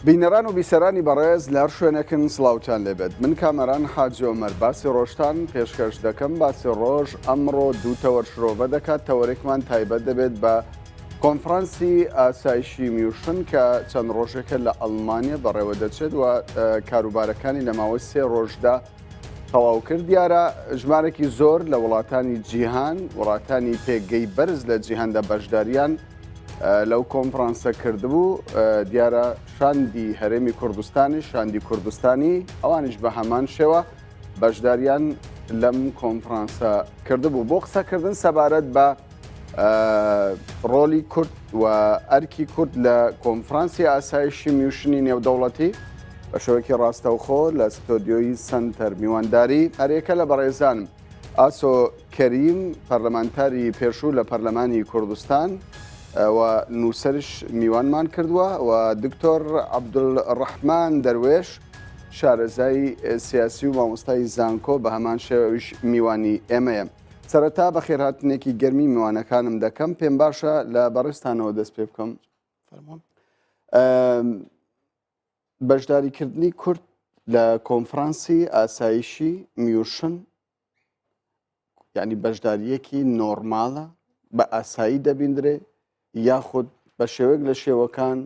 بینەران و بیسەرانی بەڕێز لەر شوێنەکەن سڵاوتان لێبێت. من کامەران حاجی عومەر باسی ڕۆژتان پێشکەش دەکەم. باسی ڕۆژ ئەمڕۆ دوو تەوەر شرۆڤە دەکات. تەوەرێکمان تایبەت دەبێت بە کۆنفرانسی ئاسایشی میوشن کە چەند ڕۆژێکە لە ئەڵمانیا بەڕێوە دەچێت و کاروبارەکانی لە ماوەی 3 ڕۆژدا تەواو کرد. دیارە ژمارێکی زۆر لە وڵاتانی جیهان، وڵاتانی پێگەی بەرز لە جیهاندا بەشداریان لەو کۆنفرانسە کردبوو. دیارە شاندی هەرێمی کوردستانی، شاندی کوردستانی ئەوانیش بە هەمان شێوە بەشداریان لەم کۆنفرانسە کردبوو. بۆ قسەکردن سەبارەت بە ڕۆلی کورد و ئەرکی کورد لە کۆنفرانسی ئاسایشی میوشنی نێودەوڵەتی بە شێوەیەکی ڕاستەوخۆ لە ستۆدیۆی سنتەر میوانداری هەرێکە لە بەڕێزانم ئاسۆ کەریم، پەرلەمانتاری پێشوو لە پەرلەمانی کوردستان و نووسەرش میوانمان کردووە و دکتۆر عەبدولڕەحمان دەروێش شارەزای سیاسی و مامۆستای زانکۆ بە هەمان شێوەش میوانی ئێمەیە. سەرەتا بە خێرهاتنێکی گەرمی میوانەکانم دەکەم. پێم باشە لە بەڕێستانەوە دەست پێ بکەم. بەشداریکردنی کورد لە کۆنفرانسی ئاسایشی میوشن یعنی بەشداریەکی نۆرمالە، بە ئاسایی دەبیندرێ یاخود بە شێوەیەک لە شێوەکان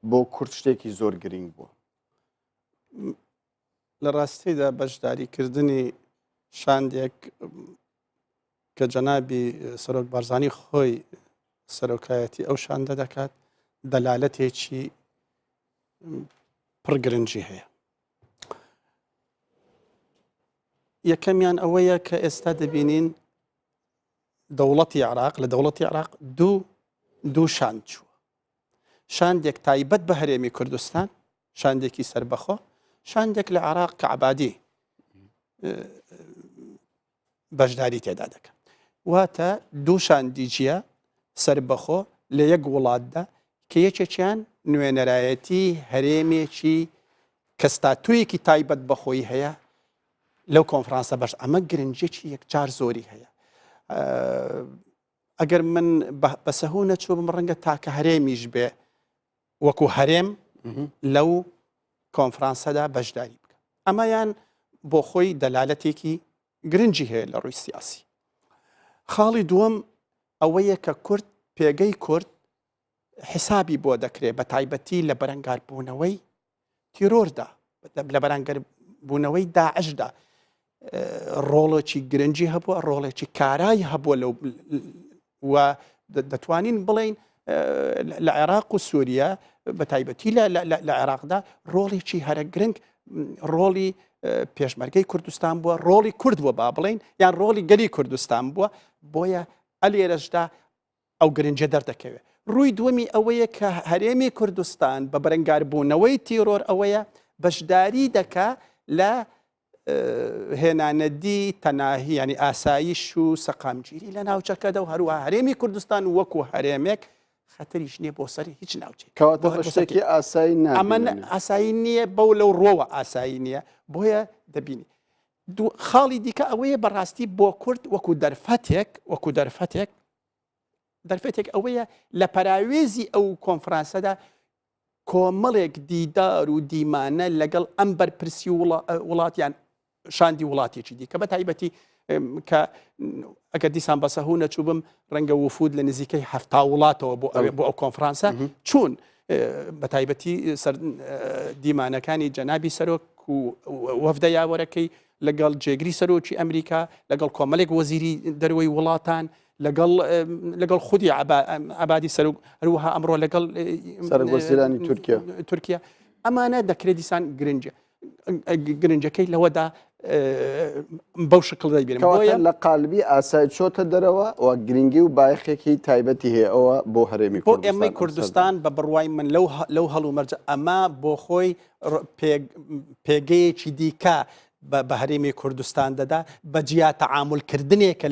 بۆ کورد شتێکی زۆر گرنگ بووە؟ لە ڕاستیدا بەشداریکردنی شاندێک کە جەنابی سەرۆک بارزانی خۆی سەرۆکایەتی ئەو شاندە دەکات دەلالەتێکی پڕگرنگی هەیە. یەکەمیان ئەوەیە کە ئێستا دەبینین دەوڵەتی عێراق لە دەوڵەتی عێراق دوو شاند چووە. شاندێک تایبەت بە هەرێمی کوردستان، شاندێکی سربەخۆ، شاندێک لە عێراق کە عەبادی بەشداری تێدا دەکەن. واتە دوو شاندی جیە سربەخۆ لە یەک وڵاتدا کە یەکێکیان نوێنەرایەتی هەرێمێکی کە ستاتوویەکی تایبەت بەخۆی هەیە لەو کۆنفرانسە بەش. ئەمە گرنجێکی یەکجار زۆری هەیە. ئەگەر من بە سەهوو نەچوو بم ڕەنگە تاکە هەرێمیش بێ وەکو هەرێم لەو کۆنفرانسەدا بەشداری بکە. ئەمەیان بۆ خۆی دەلالەتێکی گرنگی هەیە لە ڕووی سیاسی. خاڵی دووەم ئەوەیە کە کورد پێگەی کورد حسابی بۆ دەکرێت بە تایبەتی لە بەرەنگاربوونەوەی تیرۆردا، لە بەرەنگاربوونەوەی داعشدا ڕۆڵێکی گرنگی هەبووە، ڕۆڵێکی کارایی هەبووە لەو و دەتوانین بڵین لە عێراق و سووریا بە تایبەتی لە عێراقدا ڕۆڵێکی هەرە گرنگ ڕۆڵی پێشمەرگەی کوردستان بووە، ڕۆڵی کورد بووە با بڵین، یان ڕۆڵی گەلی کوردستان بووە. بۆیە ئەلێرەشدا ئەو گرنجە دەردەکەوێت. ڕووی دووەمی ئەوەیە کە هەرێمی کوردستان بە بەرەنگاربوونەوەی تیرۆر ئەوەیە بەشداری دەکا لە هێنانەدی تەناهی ینی ئاسایش و سەقامگیری لە ناوچەکەدا و هەروە هەرێمی کوردستان وەکو هەرێمێک خەتەریش نییە بۆ سەری هیچ ناوچێک. شتێکی ئاسایی ئەمە ئاسایی نییە، بەو لەو ڕۆوە ئاسایی نییە. بۆیە دەبینی خاڵی دیکە ئەوەیە بەڕاستی بۆ کورد وەکو دەرفەتێک ئەوەیە لە پەراوێزی ئەو کۆنفرانسەدا کۆمەڵێک دیدار و دیمانە لەگەڵ ئەم بەرپرسی وڵاتیان شاندی وڵاتێکی دیکە بە تایبەتی کە ئەگەر دیسان بە سەهوو نەچوو بم ڕەنگە وفود لە نزیکەی 7 وڵاتەوە بۆ ئەو کۆنفرانسە چوون. بە تایبەتی دیمانەکانی جەنابی سەرۆک و وەفدە یاوەرەکەی لەگەڵ جێگری سەرۆکی ئەمریکا، لەگەڵ کۆمەڵێک وەزیری دەروەی وڵاتان، لەگەڵ خودی عەبادی سەرۆک، هەروەها ئەمڕۆ لەگەڵ سەرۆکوەزیرانی تورکیا. ئەمانە دەکرێت دیسان گرنجەکەی لەوەدا بەو شکڵ دەبینم. لە قالبی ئاسایی چۆتە دەرەوە و گرنگی و بایەخێکی تایبەتی هەیە ئەوە بۆ هەرێمی بۆ ئێمەی کوردستان بە بڕوای من لەو هەڵو مەرجە ئەمە بۆ خۆی پێگەیەکی دیکە بە هەرێمی کوردستان دەدا بە جیا تەعامولکردنێکە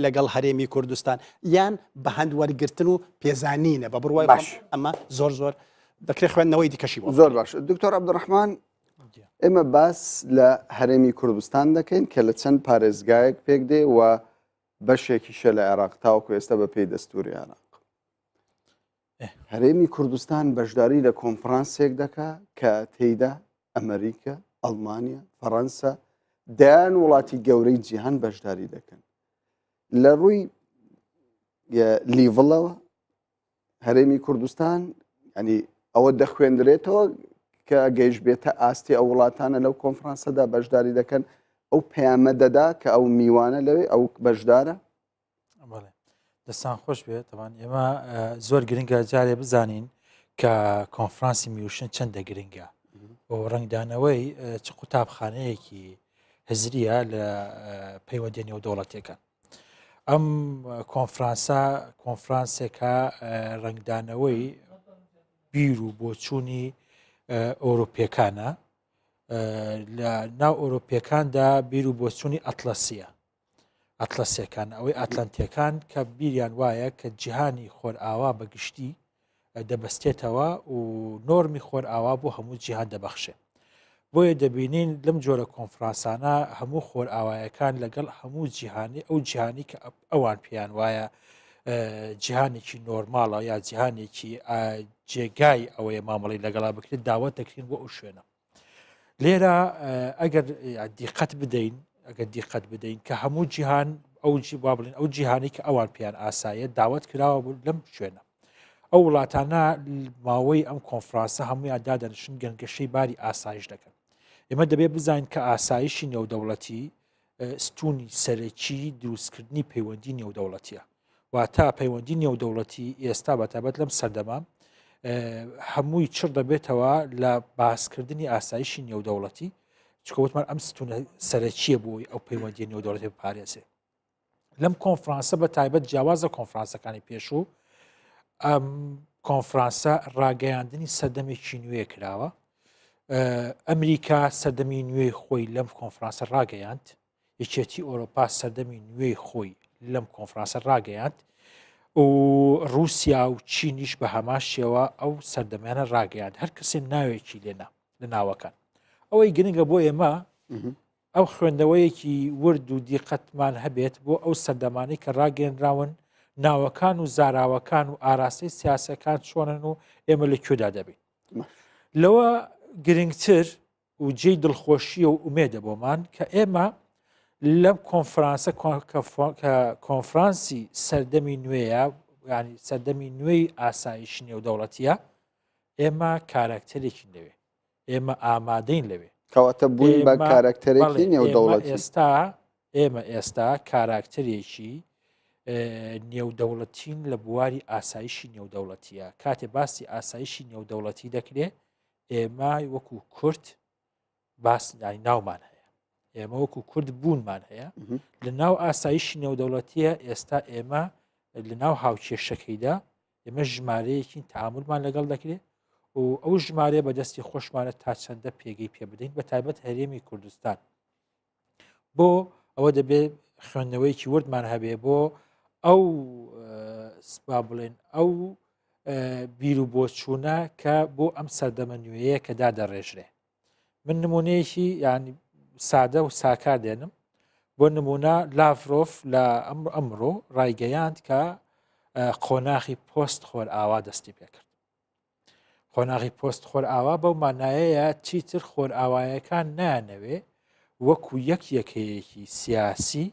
لەگەڵ هەرێمی کوردستان یان بە هەند وەرگرتن و پێزانینە بە بڕوای ئەمە زۆر دەکرێت خوێندنەوەی دیکەشی بۆ. زۆر باش. دکتۆر عەبدولڕەحمان، ئێمە باس لە هەرێمی کوردستان دەکەین کە لە چەند پارێزگایەک پێک دێ و بەشێکیشە لە عێراق تاوەکو ئێستا بە پێی دەستوری عێراق. هەرێمی کوردستان بەشداری لە کۆنفرانسێک دەکا کە تێیدا ئەمریکا، ئەڵمانیا، فەڕەنسا دایان وڵاتی گەورەی جیهان بەشداری دەکەن. لە ڕووی لیڤڵەوە هەرێمی کوردستان ینی ئەوە دەخوێندرێتەوە کە گەیشت بێتە ئاستی ئەو وڵاتانە لەو کۆنفرانسەدا بەشداری دەکەن ئەو پەیامە دەدا کە ئەو میوانە لەوێ ئەو بەشدارە. دەستان خۆش بێت تەوان ئێمە زۆر گرنگە جارێ بزانین کە کۆنفرانسی میوشن چەندە گرنگە بۆ ڕنگدانەوەی چ قوتابخانەیەکی هزریە لە پەیوەندی نێودەوڵەتیەکان. ئەم کۆنفرانسێکە ڕنگدانەوەی بیر و بۆچوونی ئەوروپیەکانە لە ناو ئەوروپیەکاندا بیر و بۆچوونی ئەتلەسیە ئەتلەسیەکان ئەوەی ئەتلانتیەکان کە بیریان وایە کە جیهانی خۆرئاوا بەگشتی دەبەستێتەوە و نۆرمی خۆرئاوا بۆ هەموو جیهان دەبەخشێ. بۆیە دەبینین لەم جۆرە کۆنفرانسانە هەموو خۆرئاوایەکان لەگەڵ هەموو جیهانی ئەو جیهانی کە ئەوان پێیان وایە جیهانێکی نۆرماڵە یا جیهانێکی جێگای ئەوەیە مامەڵی لەگەڵا بکرێت داوت دەکرین بۆ ئەو شوێنە. لێرە ئەگەر دیقەت بدەین کە هەموو جیهان وا بڵین ئەو جیهانی کە ئەوان پێیان ئاسایە داوت کراوە لەم شوێنە. ئەو وڵاتانە ماوەی ئەم کۆنفرانسە هەمویان دادەنشن گەنگەشەی باری ئاسایش دەکەن. ئێمە دەبێت بزانین کە ئاسایشی نێودەوڵەتی ستونی سەرەکی دروستکردنی پەیوەندی نێودەوڵەتیە. واتە پەیوەندی نێودەوڵەتی ئێستا بەتابەت لەم سەردەما هەمووی چڕ دەبێتەوە لە باسکردنی ئاسایشی نێودەوڵەتی چکەوتمان ئەم ستونە سەرەکیە بۆی ئەو پەیوەندی نێودەوڵەتی بپارێزێ. لەم کۆنفرانسە بە تایبەت جیاوازە کۆنفرانسەکانی پێشوو ئەم کۆنفرانسە ڕاگەیاندنی سەردەمێکی نوێ کراوە. ئەمریکا سەردەمی نوێی خۆی لەم کۆنفرانسە ڕاگەیاند، یەکێتی ئەوروپا سەردەمی نوێی خۆی لەم کۆنفرانسە ڕاگەیاند و رووسیا و چینیش بە هەماشیەوە ئەو سەردەمیانە ڕاگەیاند. هەر کەسێ ناوێکی لێنا لە ناوەکان. ئەوەی گرنگە بۆ ئێمە ئەو خوێندەوەیەکی ورد و دیقەتمان هەبێت بۆ ئەو سەردەمانی کە ڕاگەێنراون ناوەکان و زاراوەکان و ئاراستەی سیاسەکان چۆنن و ئێمە لەکوێدا دەبین. لەوە گرنگتر و جێی دڵخۆشیە و ئومێدە بۆمان کە ئێمە لەم کۆنفرانسە کە کۆنفرانسی سەردەمی نوێیە ینی سەردەمی نوێی ئاسایشی نێودەوڵەتیە ئێمە کارکتەرێکی لەوێ ئێمە ئامادەین لەوێ کەواتە بووین بە کارکتەرێکی نێودەوڵەتی. ئێمە ئێستا کارکتەرێکی نێودەوڵەتین لە بواری ئاسایشی نێودەوڵەتیە. کاتێ باسی ئاسایشی نێودەوڵەتی دەکرێت ئێمە وەکو کورد باس ناومان هەیە، ئێمە وەکو کورد بوونمان هەیە لە ناو ئاسایشی نێودەوڵەتیە. ئێستا ئێمە لە ناو هاوکێشەکەیدا ئێمە ژمارەیەکی تەعاملمان لەگەڵ دەکرێت و ئەو ژمارە بەدەستی خۆشمانە تا چەندە پێگەی پێ بدەین بە تایبەت هەرێمی کوردستان. بۆ ئەوە دەبێت خوێندنەوەیکی وردمان هەبێ بۆ ئەو سبا بڵێن ئەو بیر و بۆچوونە کە بۆ ئەم سەردەمە نوێیە کە دادەڕێژرێ. من نمونەیەکی ینی سادە و ساکار دێنم. بۆ نمونە لاڤرۆف لە ئەمڕۆ ڕایگەیاند کە قۆناغی پۆست خۆرئاوا دەستی پێکرد. قۆناغی پۆست خۆرئاوا بەو مانایەیە چیتر خۆرئاوایەکان نانەوێ وەکو یەکەیەکی سیاسی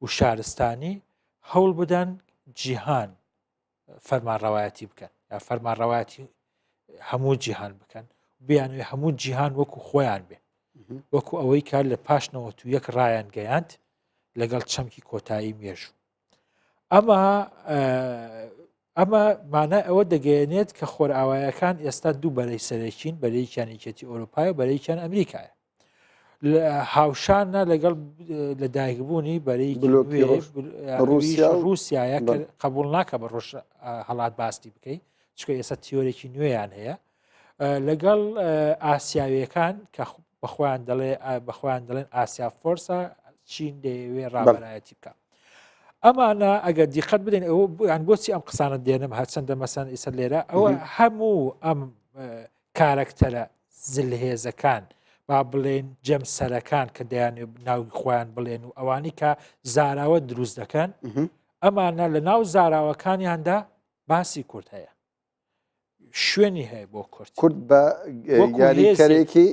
و شارستانی هەوڵ بدەن جیهان فەرمانڕەوایەتی بکەن یا فەرمانڕەوایەتی هەموو جیهان بکەن بیانوێ هەموو جیهان وەکو خۆیان بێ وەکو ئەوەی کار لە پاشنەوە تو یەک ڕایان گەیاند لەگەڵ چەمکی کۆتایی مێژوو. ئەمە مانای ئەوە دەگەیەنێت کە خۆرئاوایەکان ئێستا دوو بەرەی سەرەکین بەرەیەکیان یەکێتی ئەوروپای و بەرەیەکیان ئەمریکایە. هاوشانە لەگەڵ لەدایکبوونی بەرەیەکی رووسایە کە قبول ناکە بە ڕۆژ هەڵات باستی بکەیت چکە ئێستا تیۆرێکی نوێیان هەیە لەگەڵ ئاسیاویەکان کە بەخۆیان دەڵێن ئاسیا فۆرسە چین دەیەوێ ڕابەرایەتی بکە. ئەمانە ئەگەر دیقەت بدەین ئەویان بۆچی ئەم قسانە دێنم هەرچەندە مەسەن ئیسە لێرە ئەوە هەموو ئەم کارکتەرە زلهێزەکان با بڵێن جەمسەرەکان کە دەیانێ ناوی خۆیان بڵێن و ئەوانی کە زاراوە دروست دەکەن ئەمانە لە ناو زاراوەکانیاندا باسی کورد هەیە شوێنی هەیە بۆ کورد کورد بە یاریکەرێکی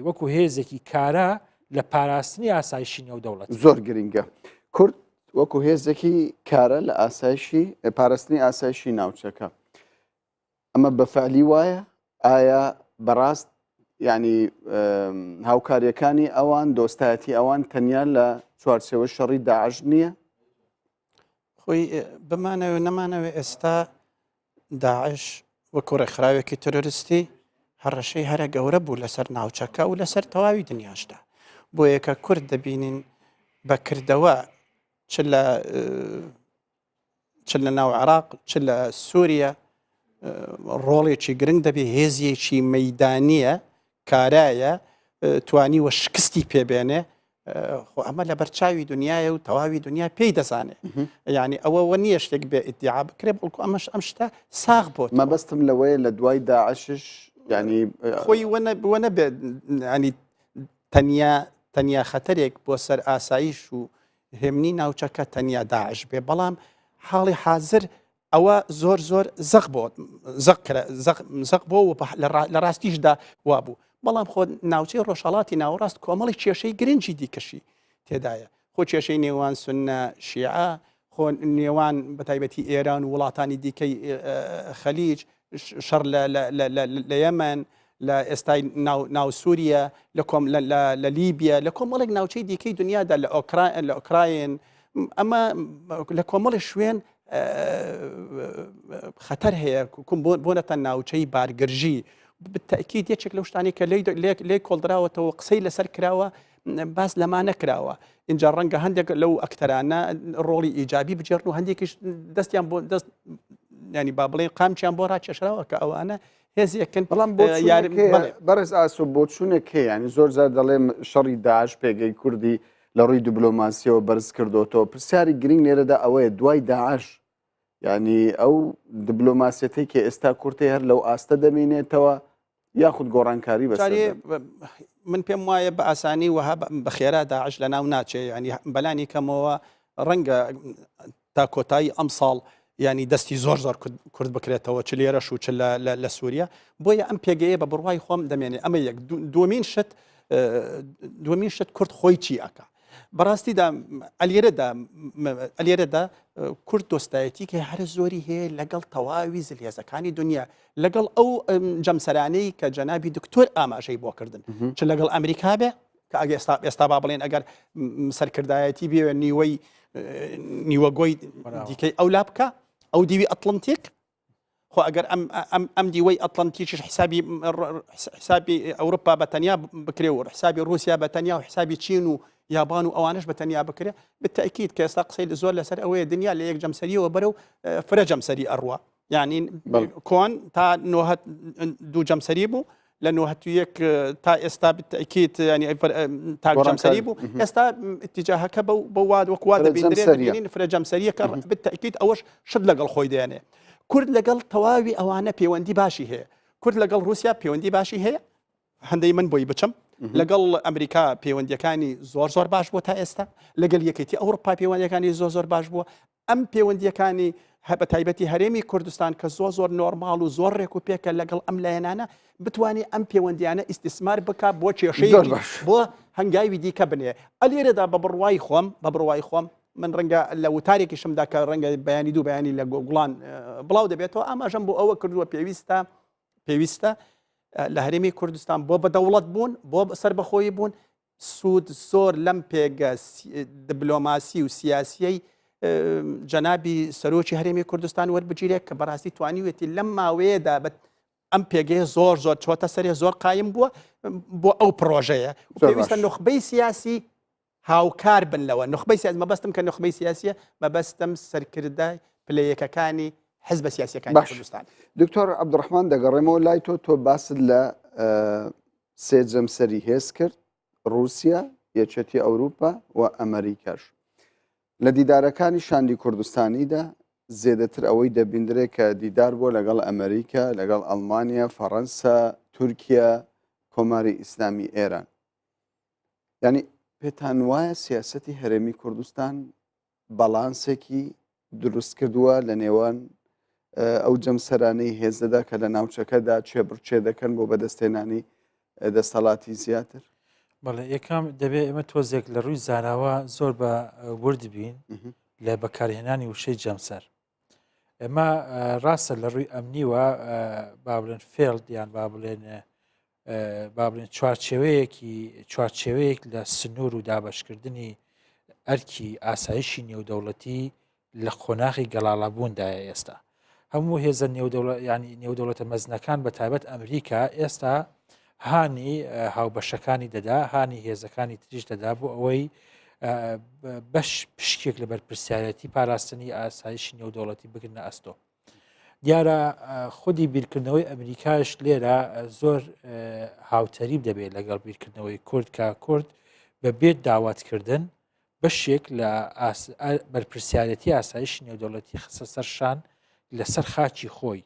وەکو هێزێکی کارە لە پاراستنی ئاسایشی نێودەوڵەت زۆر گرنگە. کورد وەکو هێزێکی کارە لە ئاسایشی پاراستنی ئاسایشی ناوچەکە. ئەمە بەفعلی وایە؟ ئایا بەڕاست ینی هاوکاریەکانی ئەوان دۆستایەتی ئەوان تەنیا لە چوارچێوە شەڕی داعش نییە؟ خۆی بمانەوە نەمانەوە ئێستا داعش وەکو ڕێکخراوێکی تۆرۆریستی هەڕەشەی هەرە گەورە بوو لەسەر ناوچەکە و لەسەر تەواوی دنیاشدا. بۆ یەکە کورد دەبینین بەکردەوە چ لە ناو عێراق چ لە سووریا ڕۆڵێکی گرنگ دەبێ، هێزیەکی مەیدانیە کارایە توانیوە شکستی پێبێنێ. خۆ ئەمە لە بەرچاوی دنیاە و تەواوی دنیا پێی دەزانێ. یعنی ئەوە نییە شتێک بێ ئیدعا بکرێ، بڵکو ئەمەش ئەم شتە ساغ بۆت. مەبەستم لەوەیە لە دوای داعشش ینی خۆی وەنە بێ ینی تەنیا خەتەرێک بۆ سەر ئاسایش و هێمنی ناوچەکە تەنیا داعش بێ، بەڵام حاڵی حازر ئەوە زۆر زەق بۆ زەق بۆ لە ڕاستیشدا وابوو. بەڵام خۆ ناوچەی ڕۆژهەڵاتی ناوەڕاست کۆمەڵی کێشەی گرنگی دیکەشی تێدایە. خۆ کێشەی نێوان سونە شیعە، خۆ نێوان بەتایبەتی ئێران و وڵاتانی دیکەی خەلیج، شەڕ لە یەمەن، لە ئێستای ناو سووریا، لە لیبیا، لە کۆمەڵێک ناوچەی دیکەی دنیادا، لە ئۆکراین. ئەمە لە کۆمەڵی شوێن خەتەر هەیە بۆ نەتەن ناوچەی بارگرژی. بالتأكيد یەکێک لەو شتانی کە لێ کۆڵدراوەتەوە قسەی لەسەر کراوە باس لەمانە کراوە. اینجا ڕەنگە هەندێک لەو ئەکتەرانە ڕۆڵی ئیجابی بجێڕن و هەندێکیش دەستیان بۆ دەست ینی با بڵێ قامچیان بۆ ڕاکێشراوە کە ئەوانە هێزیەکەن. بەڵام بەڕێز ئاسۆ بۆ چوونێک هەیە، ینی زۆر جار دەڵێم شەڕی داعش پێگەی کوردی لە ڕووی دیبلۆماسیەوە بەرز کردوتەوە. پرسیاری گرنگ لێرەدا ئەوەیە دوای داعش ینی ئەو دیبلۆماسیەتەی کە ئێستا کورتی هەر لەو ئاستە دەمێنێتەوە یاخود گۆڕانکاری بەسەر من پێم وایە بە ئاسانی وەها بە خێرا داعش لە ناو ناچێ. ینی بەلانی کەمەوە ڕەنگە تا کۆتایی ئەم ساڵ ینی دەستی زۆر کورد بکرێتەوە چ لێرەش و چ لە سووریا. بۆیە ئەم پێگەیە بە بڕوای خۆم دەمێنێ. ئەمە یەک. دومین شت کورد خۆی چی ئەکا. بەڕاستیدا ئەلێرەدا کورد دۆستایەتی کە هەر زۆری هەیە لەگەڵ تەواوی زلهێزەکانی دنیا، لەگەڵ ئەو جەمسەرانەی کە جەنابی دکتۆر ئاماژەی بۆ کردن، چ لەگەڵ ئەمریکا بێ کە ئێستا با بڵێن ئەگەر سەرکردایەتی بێ نیوەگۆی دیکەی ئەولا بکە، ئەو دیوی ئەتڵنتیک. خۆ ئەگەر ئەم دیوەی ئەتڵنتیکیش حسابی ئەوروپا بەتەنیا بکرێ و حسابی رووسیا بەتەنیا و حسابی چین و یابان و ئەوانش بەتەنیا بکرێ، بالتأكيد کە ئێستا قسەی زۆر لەسەر ئەوەیە دنیا لە یەک جەمسەریەوە بەرەو فرە جەمسەری ئەڕوا. یعنی کۆن تا دوو جەمسەری بوو، لە 91 تا ئێستا بالتأكيد ینی تاک جەمسەری بوو. ئێستا اتجاهەکە بە وەکوا دەبینێت فرە جەمسەریەکە بالتأكيد ئەوەش شت لەگەڵ خۆی دێنێ. کورد لەگەڵ تەواوی ئەوانە پەیوەندی باشی هەیە. کورد لەگەڵ رووسیا پەیوەندی باشی هەیە، هەندەی من بۆی بچم. لەگەڵ ئەمریکا پەیوەندیەکانی زۆر باش بووە تا ئێستا، لەگەڵ یەکێتی ئەوروپا پەیوەندیەکانی زۆر باش بووە. ئەم پەیوەندیەکانی بە تایبەتی هەرێمی کوردستان کە زۆر نۆرماڵ و زۆر ڕێک و پێکە لەگەڵ ئەم لایەنانە بتوانێت ئەم پەیوەندیانە ئیسtismار بکە بۆ کێشەی بۆ هەنگاوی دیکە بنێ. ئەلێرەدا بە بڕوای خۆم من ڕەنگە لە وتارێکی شمدا کە ڕەنگە بەیانی دوو بەیانی لە گوڵان بڵاو دەبێتەوە، ئاماژەم بۆ ئەوە کردووە پێویستە لە هەرێمی کوردستان بۆ بەدەوڵەت بوون، بۆ سەربەخۆیی بوون، سوود زۆر لەم پێگە دیبلۆماسی و سیاسیەی جەنابی سەرۆکی هەرێمی کوردستان وەربگیرێت کە بەڕاستی توانیوێتی لەم ماوەیەدا ئەم پێگەیە زۆر چۆتە سەرێ زۆر قایم بووە بۆ ئەو پرۆژەیە. پێویستە نخبەی سیاسی هاوکار بن لەوە. نخبەی سیاسی مەبەستم کە نخبەی سیاسیە مەبەستم سەرکردای پلەیەکەکانی حزب سیاسیەکانی کوردستان. دکتۆر عەبدوڕەحمان دەگەڕێمەوە لای تۆ باست لە سێ جەمسەری هێز کرد، رووسیا، یەکێتی ئەوروپا و ئەمریکاش. لە دیدارەکانی شاندی کوردستانیدا زێدەتر ئەوەی دەبیندرێت کە دیدار بۆ لەگەڵ ئەمریکا، لەگەڵ ئەڵمانیا، فەڕەنسا، تورکیا، کۆماری ئیسلامی ئێران. ینی پێتان وایە سیاسەتی هەرێمی کوردستان بەڵانسێکی دروست کردووە لە نێوان ئەو جەمسەرانەی هێزدەدا کە لە ناوچەکەدا چێبڕچێ دەکەن بۆ بەدەستێنانی دەسەڵاتی زیاتر؟ بەڵێ یەکەم دەبێت ئێمە تۆزێک لە ڕووی زاناوە زۆر بە ورد بین لە بەکارهێنانی وشەی جەمسەر. ئێمە ڕاستە لە ڕووی ئەمنیوە با بڵێن فێڵد یان با بڵێن چوارچێوەیەک لە سنوور و دابەشکردنی ئەرکی ئاسایشی نێودەوڵەتی لە خۆناغی گەڵاڵابووندایە ئێستا. هەموو هێزە ینی نێودەوڵەتە مەزنەکان بە تایبەت ئەمریکا ئێستا هانی هاوبەشەکانی دەدا، هانی هێزەکانی تریش دەدا بۆ ئەوەی بەش پشکێک لە بەرپرسیارەتی پاراستنی ئاسایشی نێودەوڵەتی بگرنە ئەستۆ. دیارە خودی بیرکردنەوەی ئەمریکاش لێرە زۆر هاوتەریب دەبێت لەگەڵ بیرکردنەوەی کورد کە کورد بە بێت داواتکردن بەشێک لە بەرپرسیارەتی ئاسایشی نێودەوڵەتی خستە سەرشان لەسەر خاکی خۆی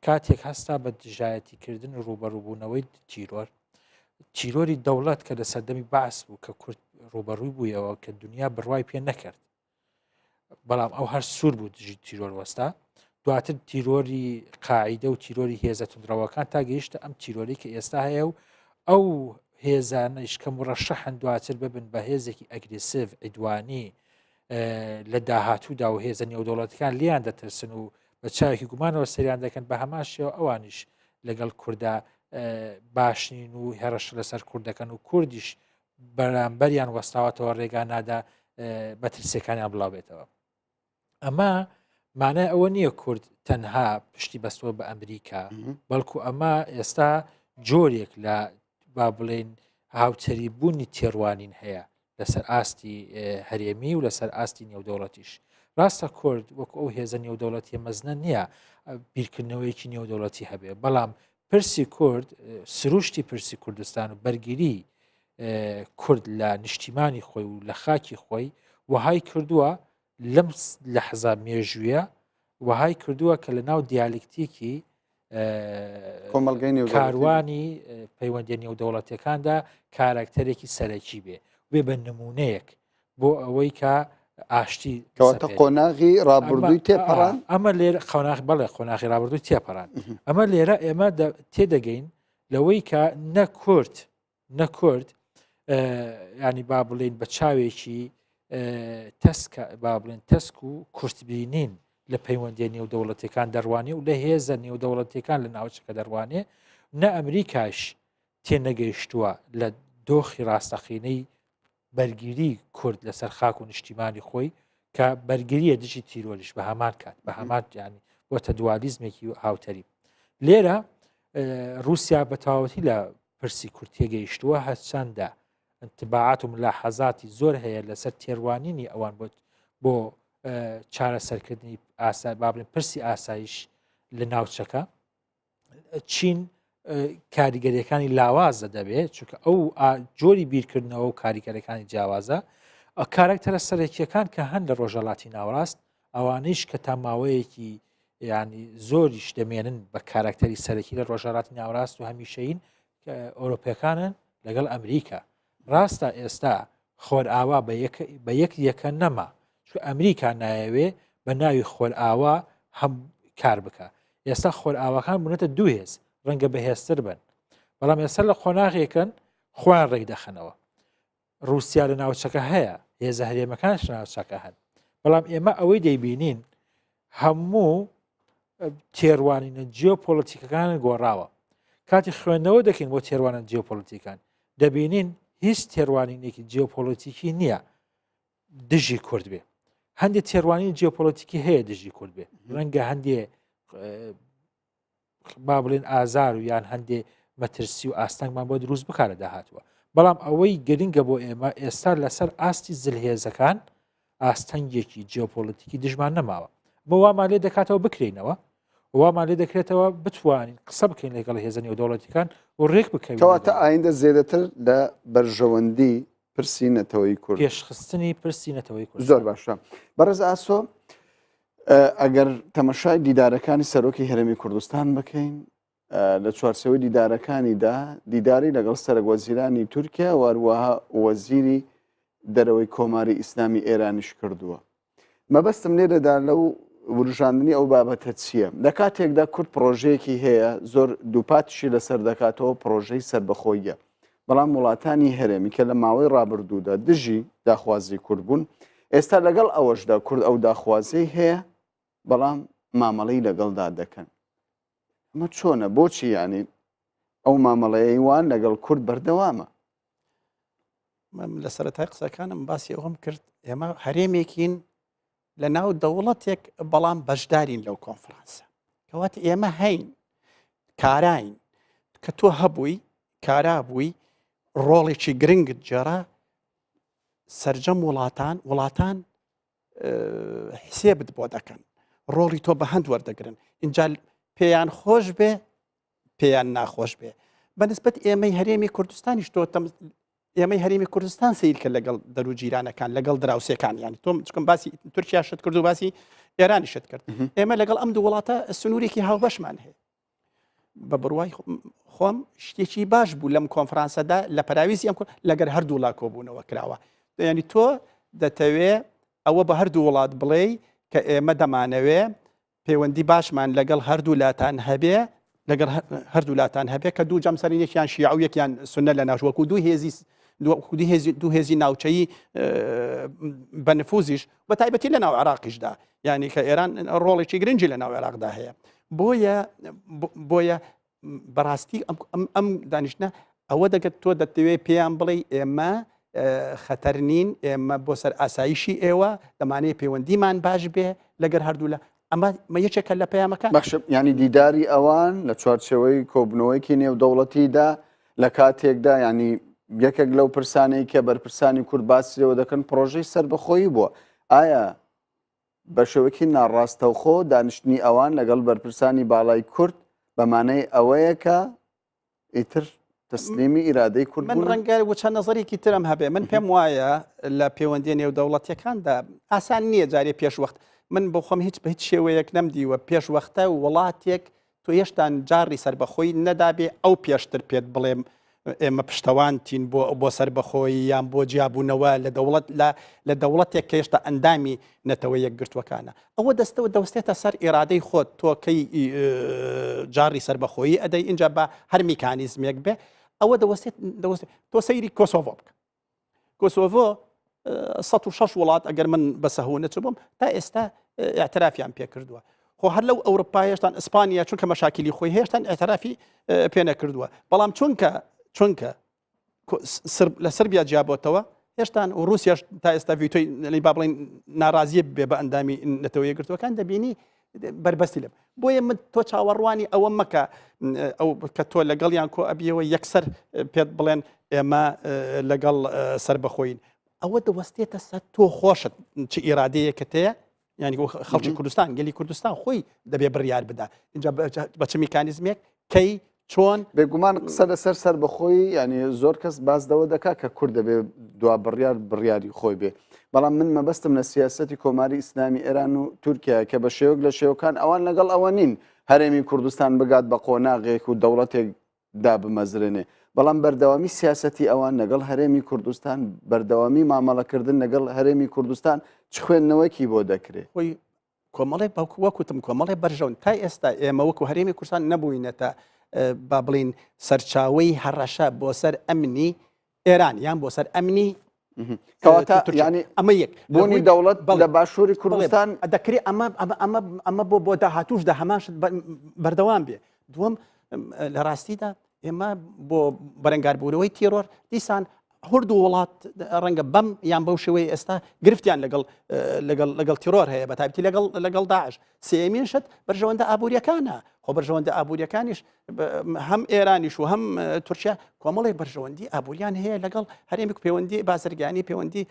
کاتێک هەستا بە دژایەتیکردن و ڕوبەڕووبوونەوەی تیرۆری دەوڵەت کە لە سەردەمی باس بوو کە کورد ڕوبەڕووی بوویەوە کە دنیا بڕوای پێ نەکرد، بەڵام ئەو هەر سوور بوو دژی تیرۆر وەستا. دواتر تیرۆری قاعیدە و تیرۆری هێزە تونندڕەوەکان تا گەیشتە ئەم تیرۆری کە ئێستا هەیە و ئەو هێزانەش کە مڕەشەحن دواتر ببن بە هێزێکی ئەگرسیڤ عیدوانی لە داهاتوودا و هێزە نێودەوڵەتەکان لیان دەترسن و بە چاوێکی گومانەوە سەریان دەکەن بە هەماشەوە ئەوانیش لەگەڵ کووردا باشنین و هێرش لەسەر کوردەکەن و کوردیش بەرامبەریان وەستاوەتەوە ڕێگا نادا مەترسیەکانیان بڵاو بێتەوە. ئەمە مانای ئەوە نییە کورد تەنها پشتی بەستەوە بە ئەمریکا، بەڵکو ئەمە ئێستا جۆرێک لە با بڵێن هاوتەری بوونی تێڕوانین هەیە لەسەر ئاستی هەرێمی و لەسەر ئاستی نێودەوڵەتیش. ڕاستە کورد وەکو ئەو هێزە نێودەوڵەتی مەزنە نییە بیرکردنەوەیکی نێودەوڵەتی هەبێ، بەڵام پرسی کورد سروشتی پرسی کوردستان و بەرگری کورد لە نیشتیمانی خۆی و لە خاکی خۆی وهای کردووە لەم لەحزا مێژویە وهای کردووە کە لە ناو دیالکتیکی کاروانی پەیوەندی نێودەوڵەتەکاندا کاراکتەرێکی سەرەکی بێ بە نمونەیەک بۆ ئەوەی کە ئاشتی کەواتە قۆناغی ڕابردووی تێپەڕان. ئەمە لێرە بەڵێ قۆناغی ڕابردووی تێپەڕان. ئەمە لێرە ئێمە تێدەگەین لەوەی کە نەکورد ینی با بڵێن بە چاوێکی با بڵێن تەسک و کورتبینین لە پەیوەندی نێودەوڵەتەکان دەڕوانێ و لە هێزە نێودەوڵەتەکان لە ناوچەکە دەڕوانێ، نە ئەمریکاش تێنەگەیشتووە لە دۆخی ڕاستەقینەی بەرگری کورد لەسەر خاک و نیشتیمانی خۆی کە بەرگریە دژی تیرۆریش بە هەمان کات بە هەمان ینی بۆتە دوالیزمێکی هاوتەری. لێرە رووسیا بە تەواوەتی لە پرسی کورد تێگەیشتووە هەرچەندە انتباعات و ملاحەزاتی زۆر هەیە لەسەر تێڕوانینی ئەوان بۆ چارەسەرکردنی بابلین پرسی ئاسایش لە ناوچەکە. چین کاریگەریەکانی لاوازە دەبێت چونکە ئەو جۆری بیرکردنەوە و کاریگەرەکانی جیاوازە کارکتەرە سەرەکیەکان کە هەن لە ڕۆژەڵاتی ناوەڕاست ئەوانیش کە تا ماوەیەکی ینی زۆریش دەمێنن بە کارکتەری سەرەکی لە ڕۆژەڵاتی ناوەڕاست و هەمیشەین ئەوروپیەکانن لەگەڵ ئەمریکا. ڕاستە ئێستا خۆرئاوا بە یەکە نەما چون ئەمریکا نایەوێ بە ناوی خۆرئاوا هەم کار بکە. ئێستا خۆرئاواکان بوونەتە دوو هێز ڕەنگە بەهێزتر بن، بەڵام ئێستا لە خۆناغێکن خۆیان ڕێک دەخەنەوە. رووسیا لە ناوچەکە هەیە، هێزە هەرێمەکانش ناوچەکە هەن، بەڵام ئێمە ئەوەی دەیبینین هەموو تێڕوانینە جیۆپۆلیتیکەکان گۆڕاوە. کاتی خوێندنەوە دەکەین بۆ تێڕوانن جیۆپۆلیتیکان دەبینین هیچ تێڕوانینێکی جیۆپۆلیتیکی نییە دژی کورد بێ. هەندێک تێڕوانی جیۆپۆلیتیکی هەیە دژی کورد بێ، ڕەنگە هەندێ با بڵێن ئازار و یان هەندێ مەترسی و ئاستەنگمان بۆ دروست بکارە داهاتوە، بەڵام ئەوەی گرنگە بۆ ئێمە ئێستا لەسەر ئاستی زلهێزەکان ئاستەنگێکی جیۆپۆلیتیکی دژمان نەماوە. بۆ وامان لێ دەکاتەوە بکرێنەوە، وامان لێ دەکرێتەوە بتوانین قسە بکەین لەگەڵ هێزە نێودەوڵەتیەکان و ڕێک بکەین. کەواتە ئایندە زیاتر لە بەرژەوەندی پرسی نەتەوەی کورد، پێشخستنی پرسی نەتەوەی کورد. زۆر باشە. بەڕێز ئاسۆ، ئەگەر تەمەشای دیدارەکانی سەرۆکی هەرێمی کوردستان بکەین لە چوارچێوەی دیدارەکانیدا دیداری لەگەڵ سەرۆکوەزیرانی تورکیا و هەروەها وەزیری دەرەوەی کۆماری ئیسلامی ئێرانیش کردووە. مەبەستم لێرەدا لەو وروژاندنی ئەو بابەتە چییە؟ لە کاتێکدا کورد پرۆژەیەکی هەیە زۆر دووپاتشی لەسەر دەکاتەوە پرۆژەی سربەخۆیە. بەڵام وڵاتانی هەرێمی کە لە ماوەی ڕابردوودا دژی داخوازی کورد بوون، ئێستا لەگەڵ ئەوەشدا کورد ئەو داخوازی هەیە بەڵام مامەڵەی لەگەڵدا دەکەن. ئەمە چۆنە؟ بۆچی ینی ئەو مامەڵەیەوان لەگەڵ کورد بەردەوامە؟ لە سەرەتای قسەکانم باسی ئەوم کرد ئێمە هەرێمێکین لە ناو دەوڵەتێک بەڵام بەشدارین لەو کۆنفرانسە، کەواتە ئێمە هەین کاراین کە تۆ هەبووی کارا بووی ڕۆڵێکی گرنگت جێرا سەرجەم وڵاتان حسێبت بۆ دەکەن، ڕۆڵی تۆ بە هەند وەردەگرن، اینجا پێیان خۆش بێ پێیان ناخۆش بێ. بەنسبەت ئێمەی هەرێمی کوردستانیش تۆ ئێمەی هەرێمی کوردستان سیر کرد لەگەڵ دەرو جیرانەکان لەگەڵ دراوسەکان، ینی تۆم چکم باسی تورکیا شت کرد و باسی ئێرانی شت کرد. ئێمە لەگەڵ ئەم دوو وڵاتە سنوورێکی هاوبەشمان هەیە. بە بڕوای خۆم شتێکی باش بوو لەم کۆنفرانسەدا لە پەراویزی ئەم لەگەر هەردوو وڵات کۆبوونەوە کراوە. ینی تۆ دەتەوێ ئەوە بە هەردوو وڵات بڵێ کە ئێمە دەمانەوێ پەیوەندی باشمان لەگەڵ هەردوو لاتان هەبێ لەگەڵ هەردوو لاتان هەبێ کە دوو جەمسەرینێکیان شیع و یەکیان سونە لە ناوچوەکو دوو هێزی ناوچەیی بەنفوزیش بە تایبەتی لە ناو عێراقیشدا، ینی کە ئێران ڕۆڵێکی گرنگی لە ناو عێراقدا هەیە. بۆیە بەڕاستی ئەم دانیشتە ئەوە دەگەت تۆ دەتەوێت پێیان بڵێ ئێمە خەتەر نین، ئێمە بۆ سەر ئاسایشی ئێوە دەمانەیە پەیوەندیمان باش بێ لەگەر هەردوو لە ئەمە یەکێکە لە پەیامەکان. بەخش ینی دیداری ئەوان لە چوارچەوەی کۆبنەوەیکی نێودەوڵەتیدا لە کاتێکدا ینی یەکێک لەو پرسانەی کە بەرپرسانی کورد باسیەوە دەکەن پرۆژەی سربەخۆیی بووە. ئایا بە شێوەیەکی ناڕاستەوخۆ دانیشتنی ئەوان لەگەڵ بەرپرسانی باڵای کورد بەمانەی ئەوەیە کە ئیتر تەسلیمی ئیرادەی کورد من ڕەنگە وچە نەزەرێکی ترم هەبێ. من پێم وایە لە پەیوەندی نێودەوڵەتیەکاندا ئاسان نییە جارێ پێشوەخت من بۆ خۆم هیچ بە هیچ شێوەیەک نەمدیوە پێشوەختە وڵاتێک تۆ هێشتان جاری سربەخۆی نەدابێ ئەو پێشتر پێت بڵێم ئێمە پشتەوانتین بۆ سربەخۆی یان بۆ جیابوونەوە لە دەوڵەتێک کە هێشتا ئەندامی نەتەوە یەکگرتوەکانە. ئەوە دەستێتە سەر ئێرادەی خۆت تۆکەی جاری سربەخۆیی ئەدەی اینجا بە هەر میکانیزمێک بێ ئەوە دەوەستێت تۆ سەیری کۆسۆڤۆ بکە. کۆسۆڤۆ 106 وڵات ئەگەر من بە سەهوو نەچبووم تا ئێستا ئاعترافیان پێ کردووە. خۆ هەر لەو ئەوروپا هێشتان ئیسپانیا چونکە مەشاکلی خۆی هێشتان ئاعترافی پێ نەکردووە، بەڵام چونکە لە سربیا جیابۆتەوە هێشتان و رووسیاش تا ئێستا ڤیتۆی لەی با بڵێن ناڕازیە بێ بە ئەندامی نەتەوە یەکگرتوەکان دەبینی بربەستی لێم. بۆیە من تۆ چاوەڕوانی ئەوە مەکە ئەو کە تۆ لەگەڵیان کۆ ئەبیەوە یەکسەر پێت بڵێن ئێمە لەگەڵ سربەخۆین. ئەوە دەوەستێتە سەر تۆ خۆشت چ ئیرادەیەکە هەیە، ینی خەڵکی کوردستان گەلی کوردستان خۆی دەبێ بڕیار بدا. اینجا بە چ میکانیزمێک کەی چۆن بێگومان قسە لەسەر سربەخۆی ینی زۆر کەس باسدەوە دەکات کە کورد دەبێ دوا بڕیاری خۆی بێ. بەڵام من مەبەستم لە سیاسەتی کۆماری ئیسلامی ئێران و تورکیا کە بە شێوەک لە شێوەکان ئەوان لەگەڵ ئەوە نین هەرێمی کوردستان بگات بە قۆناغێک و دەوڵەتێک دا بمەزرێنێ، بەڵام بەردەوامی سیاسەتی ئەوان لەگەڵ هەرێمی کوردستان بەردەوامی مامەڵەکردن لەگەڵ هەرێمی کوردستان چ خوێندنەوەکی بۆ دەکرێت. خۆی کۆمەڵی وەکوتم کۆمەڵی بەرژەون تا ئێستا ئێمە وەکو هەرێمی کوردستان نەبووینەتە با بڵین سەرچاوەی هەڕەشە بۆ سەر ئەمنی ئێران یان بۆ سەر ئەمنی کەواتە ینی ئەمە یەک بۆنی دەوڵەت لە باشووری کوردستان دەکرێت ئەمە بۆ داهاتوشدا هەماش بەردەوام بێ. دووەم لە ڕاستیدا ئێمە بۆ بەرەنگاربوونەوەی تیرۆر دیسان هەردوو وڵات ڕەنگە بەم یان بەو شێوەیە ئێستا گرفتیان لەگەڵ تیرۆر هەیە بە تایبەتی لەگەڵ داعش. سێمین شت بەرژەوەندە ئابوووریەکانە. خۆ بەرژەوەندە ئابوووریەکانیش هەم ئێرانیش و هەم تورکیا کۆمەڵی بەرژەوەندی ئابوووریان هەیە لەگەڵ هەرێمی پەیوەندی بازرگانی پەیوەندی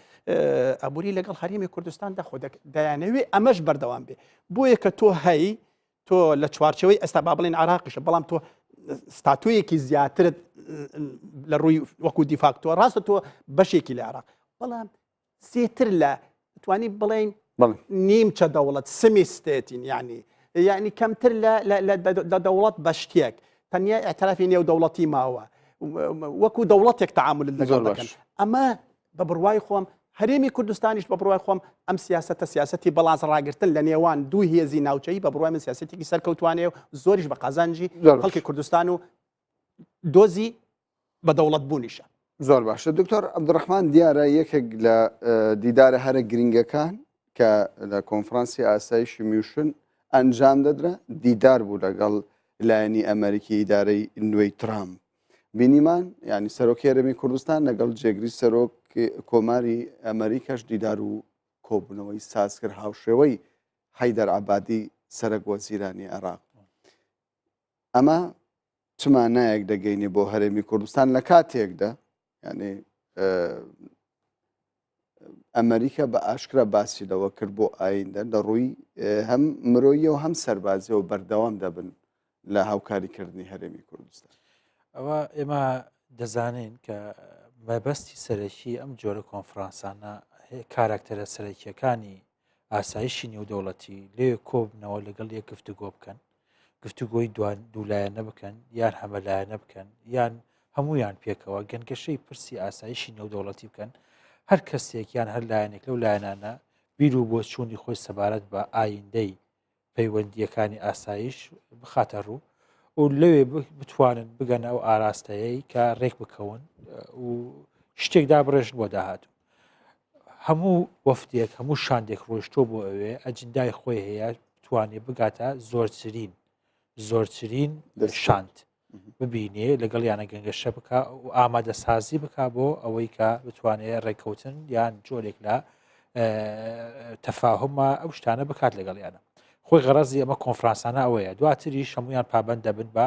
ئابووری لەگەڵ هەرێمی کوردستاندا خۆ دەیانەوێ ئەمەش بەردەوام بێ. بۆیە کە تۆ هەی تۆ لە چوارچەوەی ئێستا با بڵێن عێراقیشە، بەڵام تۆ ستاتویەکی زیاترت لە ڕووی وەکو دیفاکتۆ ڕاستە تۆ بەشێکی لە عێراق، بەڵام سێتر لە توانی بڵێن نیمچە دەوڵەت سمی ستێتین یعنی کەمتر لە دەوڵەت بەشتێک تەنیا ئاعترافی نێودەوڵەتی ماوە وەکو دەوڵەتێک تەعامل لەگەڵ دەکەن. ئەمە بە بڕوای خۆم هەرێمی کوردستانیش بە بڕوای خۆم ئەم سیاسەتە سیاسەتی بەڵانس ڕاگرتن لە نێوان دوو هێزی ناوچەی بە بڕوای من سیاسەتێکی سەرکەوتوانێ و زۆریش بە قازانجی خەڵکی کوردستان و دۆزی بە دەوڵەت بوونیشە. زۆر باشە دکتۆر عەبدوڕەحمان دیارە یەکێک لە دیدارە هەرە گرنگەکان کە لە کۆنفرانسی ئاسایشی میوشن ئەنجام دەدرا دیدار بوو لەگەڵ لایەنی ئەمریکی ئیدارەی نوێی ترامپ. بینیمان ینی سەرۆکی هەرێمی کوردستان لەگەڵ جێگری سەرۆک کۆماری ئەمریکاش دیدار و کۆبوونەوەی ساز کرد هاوشێوەی حەیدەر عەبادی سەرۆک وەزیرانی عێراق. ئەمە چ مانایەک دەگەینێ بۆ هەرێمی کوردستان لە کاتێکدا ینی ئەمریکا بە ئاشکرا باسی لەوە کرد بۆ ئایندە لە ڕووی هەم مرۆیی و هەم سەربازی و بەردەوام دەبن لە هاوکاریکردنی هەرێمی کوردستان. ئەوە ئێمە دەزانین کە مەبەستی سەرەکی ئەم جۆرە کۆنفرانسانە کاراکتەرە سەرەکیەکانی ئاسایشی نێودەوڵەتی لێ کۆبنەوە لەگەڵ یەک گفتوگۆ بکەن، گفتوگۆی دوولایەنە بکەن یان هەمەلایەنە بکەن یان هەمویان پێکەوە گەنگەشەی پرسی ئاسایشی نێودەوڵەتی بکەن. هەر کەسێک یان هەر لایەنێک لەو لایەنانە بیر و بۆ چوونی خۆی سەبارەت بە ئایندەی پەیوەندیەکانی ئاسایش بخاتە ڕوو و لەوێ بتوانن بگەنە ئەو ئاراستەیەی کە ڕێک بکەون و شتێکدا بڕێژن بۆ داهاتوو. هەموو وەفتێک هەموو شاندێک ڕۆیشتۆ بۆ ئەوێ ئەجندای خۆی هەیە بتوانێت بگاتە زۆرترین شاند ببینێ لەگەڵ یانە گەنگەشە بکە و ئامادە سازی بکە بۆ ئەوەی کە بتوانێت ڕێککەوتن یان جۆرێک لە تەفاهمە ئەو شتانە بکات لەگەڵ یانە. خۆی غەرەزی ئەمە کۆنفرانسانە ئەوەیە دواتریش هەمویان پابەند دەبن بە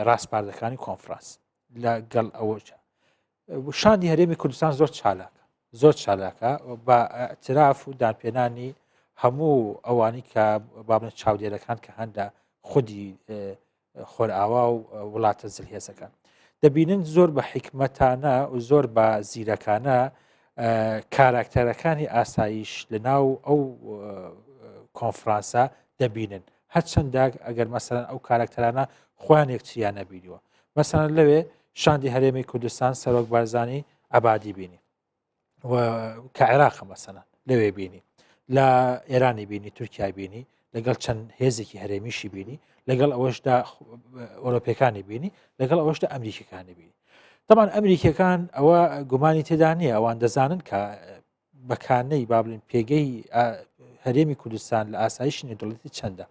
ڕاستپاردەکانی کۆنفرانس لەگەڵ ئەوەجە. شاندی هەرێمی کوردستان زۆر چالاکە بە ئەتراف و دانپێنانی هەموو ئەوانی کە بابنە چاودێرەکان کە هەندە خودی خۆرئاوا و وڵاتە زلهێزەکان دەبینن زۆر بە حکمەتانە و زۆر بە زیرەکانە کاراکتەرەکانی ئاسایش لە ناو ئەو کۆنفرانسە دەبینن هەرچەندە ئەگەر مەسەرەن ئەو کاراکتەرانە خۆیان یەکچیان نەبینیوە. مەسەرەن لەوێ شاندی هەرێمی کوردستان سەرۆک بارزانی عەبادی بینی کە عێراقە مەسەرەن لەوێ بینی، لە ئێرانی بینی، تورکیا بینی، لەگەڵ چەند هێزێکی هەرێمیشی بینی، لەگەڵ ئەوەشدا ئۆرۆپیەکانی بینی، لەگەڵ ئەوەشدا ئەمریکیەکانی بینی. طبعاً ئەمریکیەکان ئەوە گومانی تێدا نییە ئەوان دەزانن کە بەکانەی بابلین پێگەی هەرێمی کوردستان لە ئاسایشی نێودەوڵەتی چەندە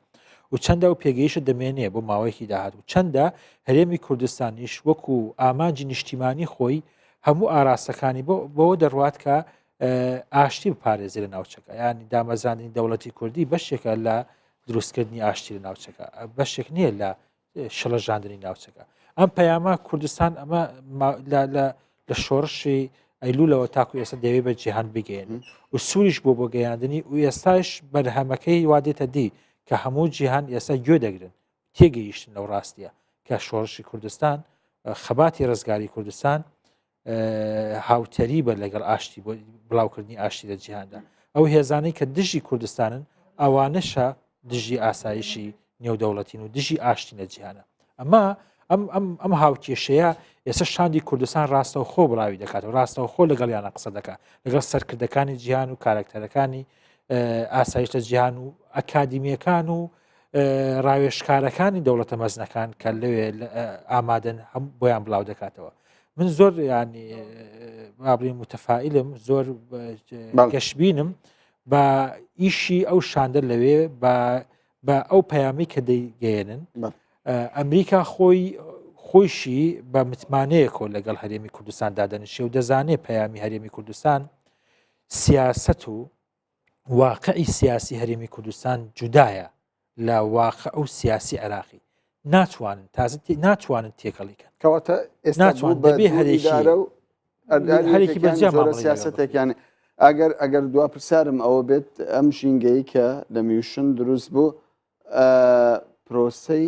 و چەندە و پێگەیشە دەمێنێ بۆ ماوەیەکی داهات و چەندە هەرێمی کوردستانیش وەکو ئامانجی نیشتیمانی خۆی هەموو ئاراستەکانی بۆ دەڕوات کە ئاشتی بپارێزی لە ناوچەکە ینی دامەزاندنی دەوڵەتی کوردی بەشێکە لە دروستکردنی ئاشتی لە ناوچەکە بەشێک نییە لە شەڵەژاندنی ناوچەکە. ئەم پەیامە کوردستان ئەمە لە شۆڕشی ئەیلولەوە تاکو ئێستا دەوێت بە جیهان بگەێن و سووریش بۆ گەیاندنی و ئێستاش بەرهەمەکەی وادێتە دی کە هەموو جیهان ئێستا گوێ دەگرن تێگەیشتن لەو ڕاستیە کە شۆڕشی کوردستان خەباتی ڕزگاری کوردستان هاوتەری بە لەگەڵ ئاشتی بۆ بڵاوکردنی ئاشتی لە جیهاندا. ئەو هێزانەی کە دژی کوردستانن ئەوانەشە دژی ئاسایشی نێودەوڵەتین و دژی ئاشتی لە جیهانە. ئەمە ئەم هاوکێشەیە ئێستا شاندی کوردستان ڕاستەوە خۆ بڵاوی دەکاتەوە ڕاستەوە خۆ لەگەڵیانە قسە دەکات لەگەڵ سەرکردەکانی جیهان و کاراکتەرەکانی ئاسایش لە جیهان و ئەکادیمیەکان و ڕاوێژکارەکانی دەوڵەتە مەزنەکان کە لەوێ ئامادەن هەم بۆیان بڵاو دەکاتەوە. من زۆر ینی بابلی متەفائیلم زۆر گەشببینم بە ئیشی ئەو شاندە لەوێ بە ئەو پەیامی کە دەیگەێنن ئەمریکا خۆیشی بە متمانەیەکۆ لەگەڵ هەرێمی کوردستان دادەنیشێ و دەزانێت پەیامی هەرێمی کوردستان سیاست و واقعی سیاسی هەرێمی کوردستان جودایە لە واقع ئەو سیاسی عێراقی ناتوانن تێکەڵیکەن کەواتە ئێستا بەبێ هەرێکی بەجێ سیاستێکیان ئەگەر دوا پرسیارم ئەوە بێت ئەم ژینگەی کە لە میوشن دروست بوو پرۆسەی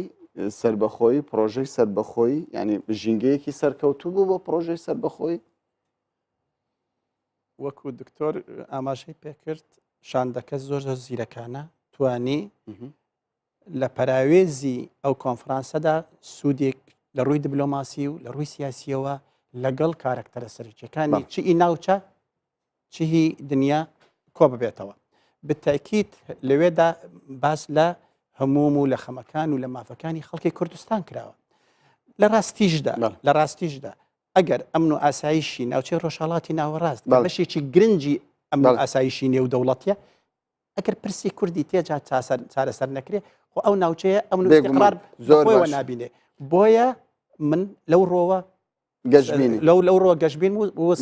سربەخۆی پرۆژەی سربەخۆی ینی ژینگەیەکی سەرکەوتوو بوو بۆ پرۆژەی سربەخۆی وەکو دکتۆر ئاماژەی پێکرد شاندەکە زۆر زیرەکانە توانی لە پەراوێزی ئەو کۆنفرانسەدا سوودێک لە ڕووی دیبلۆماسی و لە ڕووی سیاسیەوە لەگەڵ کارکتەرە سەرچیەکانی چی ناوچە چی دنیا کۆ ببێتەوە بتاکیید لەوێدا باس لە هەموم و لە خەمەکان و لە مافەکانی خەڵکی کوردستان کراوە لە ڕاستیشدا ئەگەر ئەمن و ئاسایشی ناوچەی ڕۆژهەڵاتی ناوەڕاست بەشێکی گرنگی ئەمن و ئاسایشی نێو دەوڵەتیە ئەگەر پرسی کوردی تێجا چارەسەر نەکرێ خۆ ئەو ناوچەیە ئەمن و استقرار زۆرەوە نابینێ بۆیە من لەو ڕۆوە لەو ڕۆ گەشتبین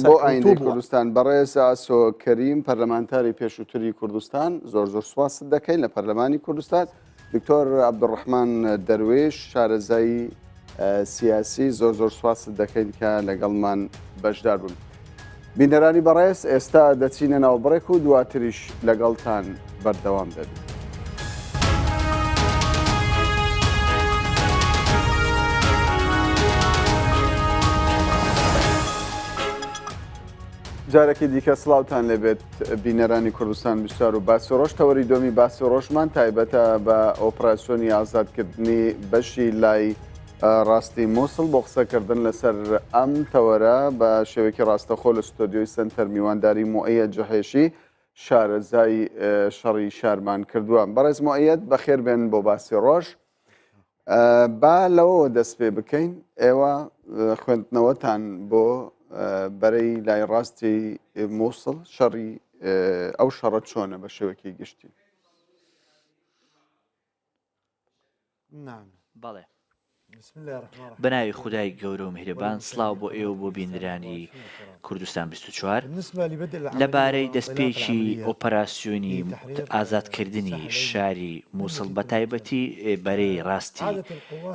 بۆ ئایندەی کوردستان بەڕێز ئاسۆ کەریم پەرلەمانتاری پێشووتری کوردستان زۆر سوپاس دەکەین لە پەرلەمانی کوردستان دکتۆر عەبدوڕەحمان دەروێش شارەزایی سیاسی زۆر سوپاس دەکەین کە لەگەڵمان بەشدار بوون. بینەرانی بەڕێز ئێستا دەچینە ناو بڕێک و دواتریش لەگەڵتان بەردەوام دەبین. جارێکی دیکە سڵاوتان لێبێت بینەرانی کوردستان بیستار و باسی ڕۆژ تەوەری دۆمی باسی ڕۆژمان تایبەتە بە ئۆپراسیۆنی ئازادکردنی بەشی لای ڕاستی مووسڵ بۆ قسەکردن لەسەر ئەم تەوەرە بە شێوەیەکی ڕاستەخۆ لە ستۆدیۆی سنتەر میوانداری مۆئەیەد جەحێشی شارەزای شەڕی شارمان کردووە. بەڕێز مۆئەیەد بەخێر بێن بۆ باسی ڕۆژ. با لەوەوە دەست پێ بکەین ئێوە خوێندنەوەتان بۆ بەرەی لای ڕاستی مووسڵ شەڕی ئەو شەڕە چۆنە بە شێوەیەکی گشتی؟ بەڵێ بەناوی خودای گەورە و میهرەبان سڵاو بۆ ئێوە بۆ بینرانی کوردستان 24 لەبارەی دەستپێکی ئۆپەراسیۆنی ئازادکردنی شاری مووسڵ بە تایبەتی بەرەی ڕاستی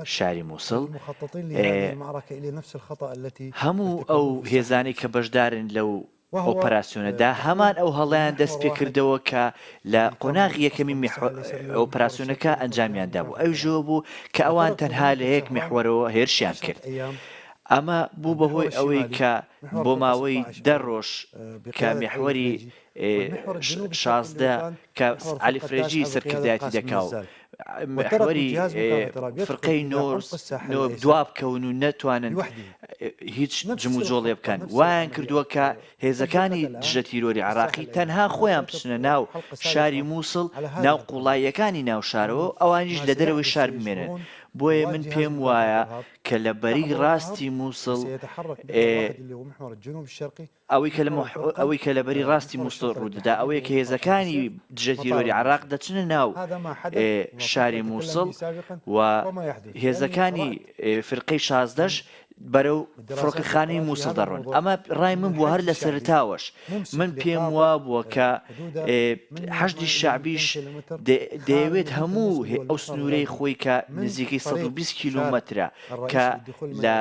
شاری مووسڵ هەموو ئەو هێزانی کە بەشدارن لەو ئۆپەراسیۆنەدا هەمان ئەو هەڵیان دەست پێکردەوە کە لە قۆناغی یەکەمی ئۆپەراسیۆنەکە ئەنجامیاندا بوو ئەو ژۆ بوو کە ئەوان تەنها لە یەک میحوەرەوە هێرشیان کرد. ئەمە بوو بەهۆی ئەوەی کە بۆ ماوەی 10 ڕۆژ کە میحوەری 16 کە عەلی فرێژی سەرکردایەتی دەکا و محوەری فرقەی نۆ دوا بکەون و نەتوانن هیچ جم و جۆڵێ بکەن وایان کردووە کە هێزەکانی دژە تیرۆری عراقی تەنها خۆیان بچنە ناو شاری مووسڵ ناو قوڵاییەکانی ناو شارەوە ئەوانیش لە دەرەوەی شار بمێنن. بۆیە من پێم وایە کە لە بەری ڕاستی مووسڵ ئەوەی کە لە بەری ڕاستی مووسڵ ڕوودەدا ئەوەیە کە هێزەکانی دژە تیرۆری عراق دەچنە ناو شاری مووسڵ و هێزەکانی فرقەی 16 بەرەو فڕۆکەخانەی مووسڵ دەڕۆن. ئەمە ڕای من بووە هەر لە سەرتاوەش من پێم وا بووە کە حەشدی شەعبیش دەیەوێت هەموو ئەو سنوورەی خۆی کە نزیکەی 120 کیلومەترە کە لە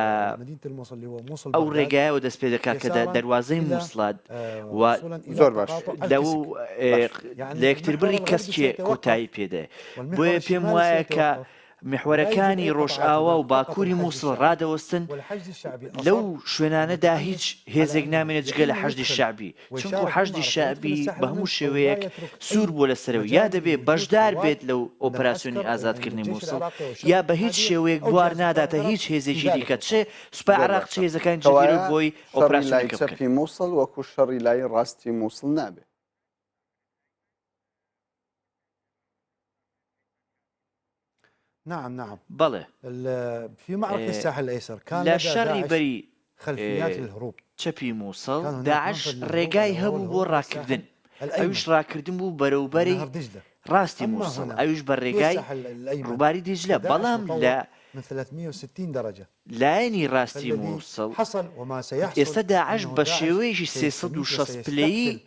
ئەو ڕێگایەوە دەست پێ دەکات کە دەواازەی مووسڵات و زۆر باش لە یەکتربڕی کەسکێ کۆتایی پێدە. بۆیە پێم وایە کە محوەرەکانی ڕۆژئاوا و باکووری مووسڵ ڕادەوەستن لەو شوێنانەدا هیچ هێزێک نامێنێت جگە لە حەشدی شەعبی چونکو حەشدی شەعبی بە هەموو شێوەیەک سوور بۆ لەسەرەوە یا دەبێت بەشدار بێت لەو ئۆپەراسیۆنی ئازادکردنی مووسڵ یا بە هیچ شێوەیەک بوار ناداتە هیچ هێزێکی دیکە چێ سوپای عراق چ هێزەکانی جگەرە بۆی ئۆپەراسیۆنەکە بکەن. مووسڵ وەکو شەڕی لای ڕاستی مووسڵ نابێت. نعم بەڵێ في معركة الساحل الأيسر كان لە شەڕی بەری خلفيات للهروب چەپی مووسڵ داعش ڕێگای هەبوو بۆ ڕاکردن ئەویش ڕاکردن بوو بەرەوبەری ڕاستی مووسڵ ئەویش بە ڕێگای ڕووباری دیجلە بەڵام لە من 360 درجة لایەنی ڕاستی مووسڵ ئێستا داعش بە شێوەیەکی 360 پلەیی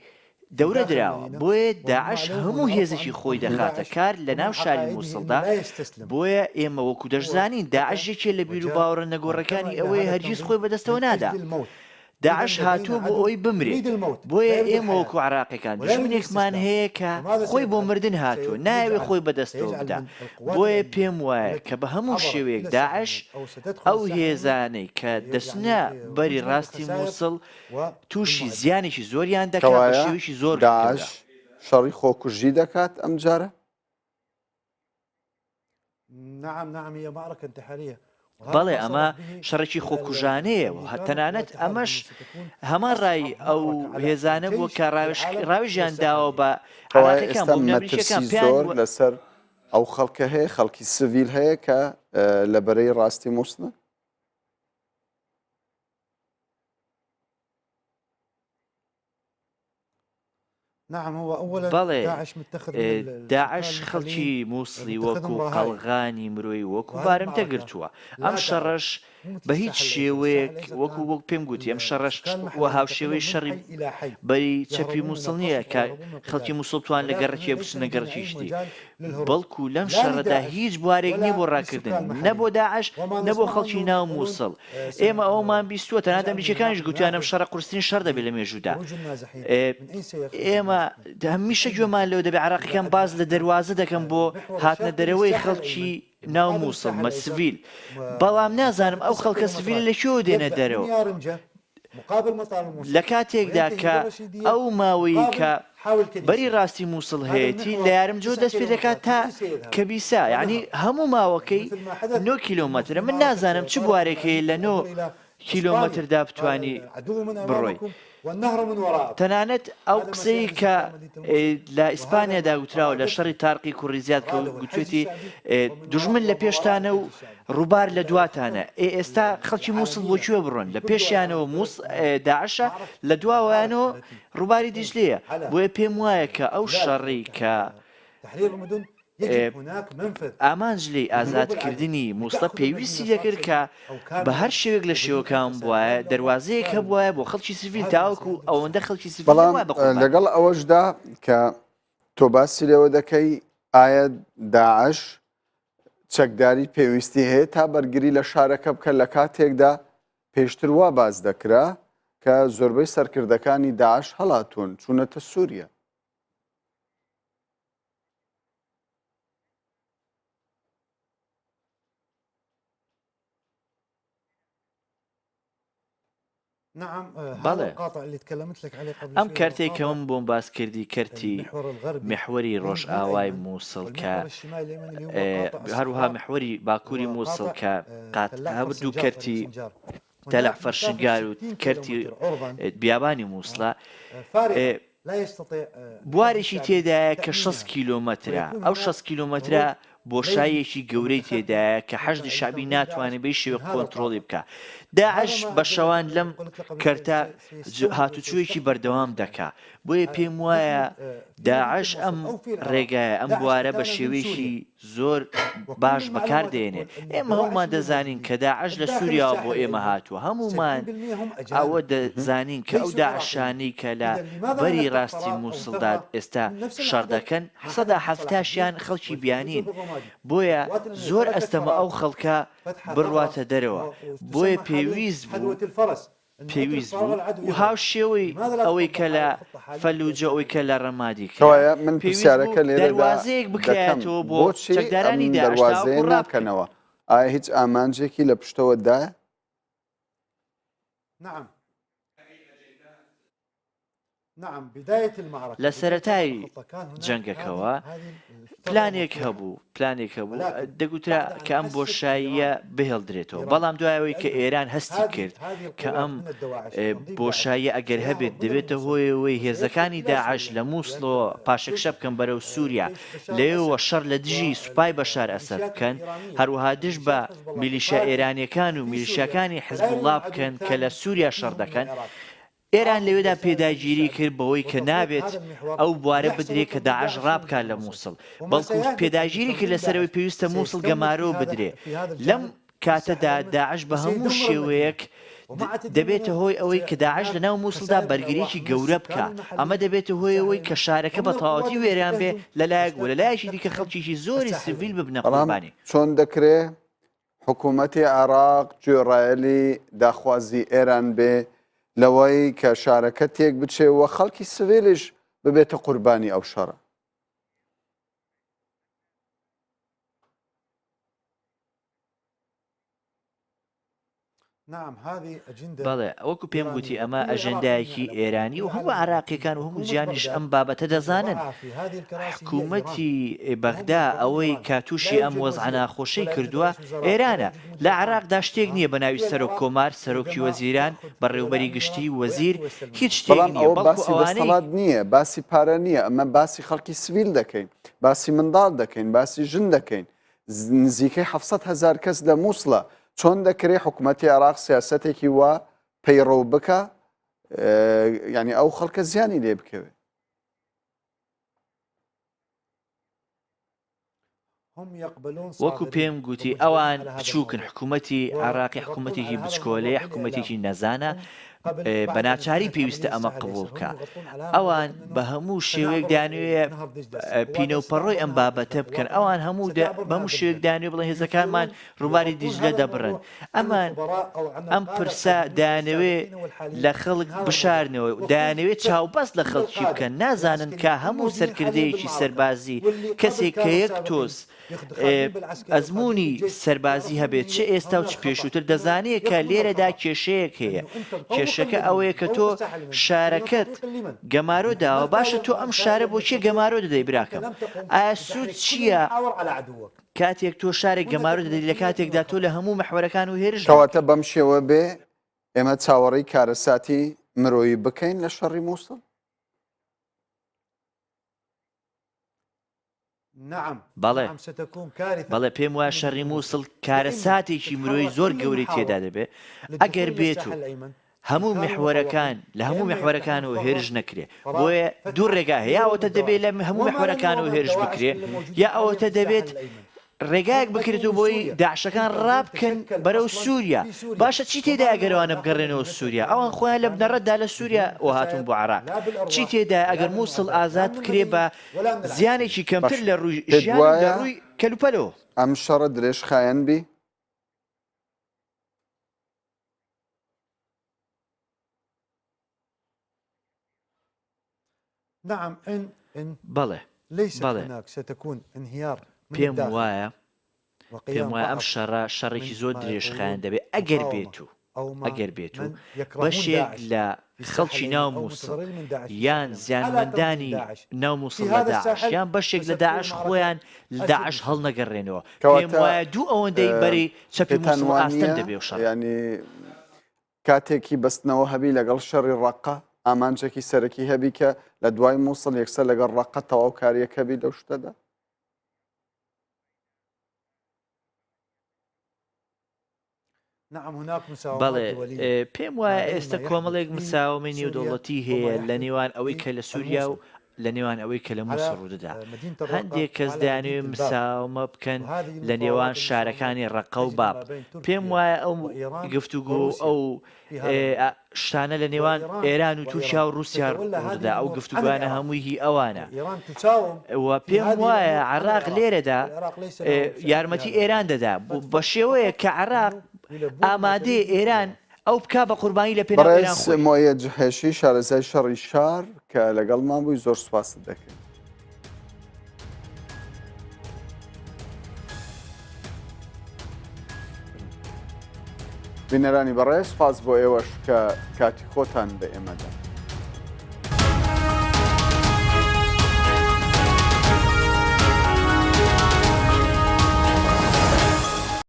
دەورە دراوە بۆیە داعش هەموو هێزێکی خۆی دەخاتە کار لە ناو شاری مووسڵدا. بۆیە ئێمە وەکو دەشزانین داعشێکێ لە بیر و باوەڕە نەگۆڕەکانی ئەوەی هەرگیز خۆی بەدەستەوە نادا. داعش هاتووە بۆ ئەوەی بمرێت بۆیە ئێمە وەکو عراقیەکان دژمنێکمان هەیە کە خۆی بۆ مردن هاتووە ناوێ خۆی بەدەستەوە بدا. بۆیە پێم وایە کە بە هەموو شێوەیەک داعش ئەو هێزانەی کە دەچنە بەری ڕاستی مووسڵ تووشی زیانێکی زۆریان دەکات بە شێوەیەکی زۆر داعش شەڕی خۆکوژی دەکات ئەم جارە؟ نعم هي معركة انتحارية بەڵێ ئەمە شەڕێکی خۆکوژانەیە و تەنانەت ئەمەش هەمان ڕای ئەو هێزانە بووە کە ڕاویژیان داوە بە عراقیەکان بۆ بنەبریشەکان زۆر لەسەر ئەو خەڵکە هەیە خەڵکی سڤیل هەیە کە لەبەرەی ڕاستی مووسڵە. نعم هو أولا بەڵێ داعش متخذ داعش خەڵکی مووسڵی وەکو قەڵغانی مرۆی وەکو بارمتە گرتووە ئەم شەڕەش بە هیچ شێوەیەک وەکو پێم گوتی ئەم شەڕەش وە هاوشێوەی شەڕی بەری چەپی مووسڵ نییە کە خەڵکی مووسڵتوان لە گەڕەکیە بچنە گەڕکیشتی بەڵکو لەم شەڕەدا هیچ بوارێک نییە بۆ ڕاکردن نەبۆ داعش نەبۆ خەڵکی ناو مووسڵ ئێمە ئەومان بیستووە تەنانەت ئەمریکەکانیش گوتیان ئەم شەڕە قورسترین شەڕ دەبێت لە مێژوودا ئێمە هەمیشە گوێمان لەوە دەبێت عراقیەکان باز لە دەواازە دەکەم بۆ هاتنە دەرەوەی خەڵکی ناو مووسڵ مە سڤیل بەڵام نازانم ئەو خەڵکە سڤیل لەکوێوە دێنە دەرەوە لە کاتێکدا کە ئەو ماوەی کە بەری ڕاستی مووسڵ هەیەی لە یارمجۆ دەست پێ دەکات تا کە بیسا یعنی هەموو ماوەکەی 9 کیلۆمەترە من نازانم چ بوارێک هەیە لە 9 کیلۆمەتردا بتوانی بڕۆی تەنانەت ئەو قسەی کە لە ئیسپانیادا گوتراوە لە شەڕی تارقی کوڕیزیات کە گوتوێتی دوژمن لە پێشتانە و ڕووبار لە دواتانە ئێستا خەڵکی مووسڵ بۆکوێ بڕۆن لە پێشیانەوە داعشە لە دواوەیانەوە ڕووباری دیژلەیە بۆیە پێم وایە کە ئەو شەڕی کە ئامانجلی ئازادکردنی مووسڵە پێویستی دەکرد کە بە هەر شێوێک لە شێوەکان بواە دەواازەیەک هەبواە بۆ خەڵکی سڤیل تاوەکو ئەوەندە خەڵکی سڤیل بەڵام لەگەڵ ئەوەشدا کە تۆ باسی لێوە دەکەی ئایا داعش چەکداری پێویستی هەیە تا بەرگری لە شارەکە بکە لە کاتێکدا پێشتر وا باز دەکرا کە زۆربەی سەرکردەکانی داعش هەڵاتون چوونەتە سووریا. ئەم کارتێکەوەم بۆم باس کردی کەرتی محوەری ڕۆژ ئاوای مووسڵ کە هەروها محوەری باکووری مووسڵ کە هەبردوو کەرتی تەلع فەرشنگار و کەرتی بیابانی مووسڵە بوارێکی تێدایە کە 6 کیلۆمەترە ئەو 6 کیلۆمەترە بۆشایەکی گەورەی تێدایە کە حەشدی شعبی ناتوانێت بەی شێوە کۆنتترۆڵی بکە داعش بە شەوان لەم کەرتە هاتوچوویەکی بەردەوام دەکا بۆیە پێم وایە داعش ئەم ڕێگایە ئەم بوارە بە شێوەیەکی زۆر باش بەکاردێنێ ئێمە هەمومان دەزانین کە داعش لە سووریا بۆ ئێمە هاتووە هەمومان ئەوە دەزانین کە ئەو داعشانی کە لە بەری ڕاستی مووسڵدا ئێستا شەڕ دەکەن 170یان خەڵکی بیانین بۆیە زۆر ئەستەمە ئەو خەڵکە بڕواتە دەرەوە بۆیە پێویست بوو و هاو شێوەی ئەوەی کە لە فەلوجە ئەوەی کە لە ڕەمادی کەوایە من پرسیارەکە لێرەدا دەواازەیەک بکەیتەوە بۆ چەکدارانی دەواازەیە ناکەنەوە ئایا هیچ ئامانجێکی لە پشتەوەدایە؟ لە سەرەتای جەنگەکەەوە پلانێک هەبوو دەگوترا کە ئەم بۆشاییە بهێڵدرێتەوە بەڵام دوایەوەی کە ئێران هەستی کرد کە ئەم بۆشاییە ئەگەر هەبێت دەبێتە هۆیەوەی هێزەکانی داعش لە مووسڵەوە پاشەکشە بکەن بەرەو سووریا لەوێەوە شەڕ لە دژی سوپای بەشار ئەسەد بکەن هەروەها دژ بە میلیشیا ئێرانیەکان و میلیشیاکانی حیزبوڵڵا بکەن کە لە سووریا شەڕ دەکەن ئێران لەوێدا پێداگیری کرد بەوەی کە نابێت ئەو بوارە بدرێت کە داعش ڕابکات لە مووسڵ بەڵکو پێداگیری کرد لەسەرەوەی پێویستە مووسڵ گەمارەوە بدرێ لەم کاتەدا داعش بە هەموو شێوەیەک دەبێتە هۆی ئەوەی کە داعش لە ناو مووسڵدا بەرگریکی گەورە بکە ئەمە دەبێتە هۆی ئەوەی کە شارەکە بە تەواوەتی وێران بێ لەلایەک و لەلایەکی دیکە خەڵکیشی زۆری سڤیل ببنە قوربانی چۆن دەکرێت حکوومەتی عێراق گوێڕایەلی داخوازی ئێران بێ لەوەی کە شارەکە تێک بچێ و خەڵکی سڤیلیش ببێتە قوربانی ئەو شەڕە؟ نعم هذه أجندة بەڵێ وەکو پێم گوتی ئەمە ئەژەندایەکی ئێرانی و هەموو عراقیەکان و هەموو جیانیش ئەم بابەتە دەزانن. حکوومەتی بەغدا ئەوەی کاتوشی ئەم وەزع ناخۆشەی کردووە ئێرانە. لە عراقدا شتێک نییە بە ناوی سەرۆک کۆمار، سەرۆکی وەزیران، بەڕێوەبەری گشتی وەزیر، هیچ شتێک بەڵام نییە. ئەوە بەڵکو باسی ئەوانەی دەسەڵات نییە، باسی پارە نییە، ئەمە باسی خەڵکی سویل دەکەین، باسی منداڵ دەکەین، باسی ژن دەکەین. نزیکەی 700,000 کەس لە مووسڵە. چۆن دەکرێت حکوومەتی عراق سیاسەتێکی وە پەیڕەو بکە، ینی ئەو خەڵکە زیانی لێ بکەوێت. وەکو پێم گوتی ئەوان بچووکن، حکوومەتی عراقی حکوومەتێکی بچکۆلەیە، حکوومەتێکی نەزانە، بە ناچاری پێویستە ئەمە قبول بکە. ئەوان بە هەموو شێوەیەک دانوێ پینە و پەڕۆی ئەم بابەتە بکەن. ئەوان بەموو شێوەیەک دانوێ بڵێن هێزەکانمان ڕووباری دیجلە دەبڕن. ئەم پرسە دانەوێ لە خەڵک بشارنەوە، دانەوێت چاوبەست لە خەڵکی بکەن، نازانن کە هەموو سەرکردەیەکی سەربازی کەسێک کە یەک تۆز ئەزمموی سەربازی هەبێت، چه ئێستا و چ پێشووتر دەزانێت کە لێرەدا کێشەیەک هەیە. کێشەکە ئەوەیە کە تۆ شارەکەت گەمارۆ داوە، باشە تۆ ئەم شارە بۆچیە گەمارۆ دەدەی براکەم؟ ئایا سوود چییە کاتێک تۆ شارێک گەمارۆ دەدەی لە کاتێکدا تۆ لە هەموو مەحوەرەکان و هێرش کەواتە بەم شێوە بێ ئێمە چاوەڕێی کارەساتی مرۆیی بکەین لە شەڕی مووسڵ؟ بەڵێ پێم وایە شەڕی مووسڵ کارەساتێکی مرۆیی زۆر گەورەی تێدا دەبێت ئەگەر بێت و هەموو محوەرەکان لە هەموو محوەرەکان و هێرش نەکرێ. بۆیە دوو ڕێگا هەیە، ئەوەتە دەبێت لە هەموو محوەرەکان و هێرش بکرێ، یا ئەوەتە دەبێت ڕێگایەک بکرێت و بۆی داعشەکان ڕابکەن بەرەو سووریا. باشە چی تێدا ئەگەرەوانە بگەڕێنەوە سووریا؟ ئەوان خۆیان لە بنەڕەتدا لە سووریا و هاتوون بۆ عراق. چی تێدا ئەگەر مووسڵ ئازاد بکرێ بە زیانێکی کەمتر لە ڕووی ژیان لە ڕووی کەلوپەلەوە؟ ئەم شەڕە درێژ خایەن بی؟ نعم بەڵێ پێم وایە ئەم شەڕێکی زۆر درێژخایەن دەبێت ئەگەر بێت و بەشێک لە خەڵکی ناو مووسڵ یان زیانمەندانی ناو مووسڵ لە داعش یان بەشێک لە داعش خۆیان لە داعش هەڵنەگەڕێنەوە. پێم وایە دوو ئەوەندەی بەری چەپی مووسڵ ئاستەم دەبێ و شەڕ. ینی کاتێکی بەستنەوە هەبی لەگەڵ شەڕی ڕەقە ئامانجێکی سەرەکی هەبی کە لە دوای مووسڵ یەکسەر لەگەڵ ڕەقە تەواو کاریەکەبی لەو شتەدا؟ بەڵێ پێم وایە ئێستا کۆمەڵێک مساومەی نێودەوڵەتی هەیە لە نێوان ئەوەی کە لە سووریا و لە نێوان ئەوەی کە لە مووسڵ ڕوودەدا. هەندێک کەس دەیانوێت مساومە بکەن لە نێوان شارەکانی ڕەقە و باب. پێم وایە ئەو گفتوگۆ ئەو شتانە لە نێوان ئێران و تورکیا و رووسیا ڕوودەدا، ئەو گفتوگوانە هەمووی هی ئەوانە. پێم وایە عراق لێرەدا یارمەتی ئێران دەدا بە شێوەیە کە عراق ئامادەی ئێران ئەو بکا بە قوربانی لە پێناو ئێران خۆی. مۆیە جهێشی شارەزای شەڕی شار کە لەگەڵمان بووی زۆر سوپاست دەکەین. بینەرانی بەڕێز سپاس بۆ ئێوەش کە کاتی خۆتان بە ئێمەدا.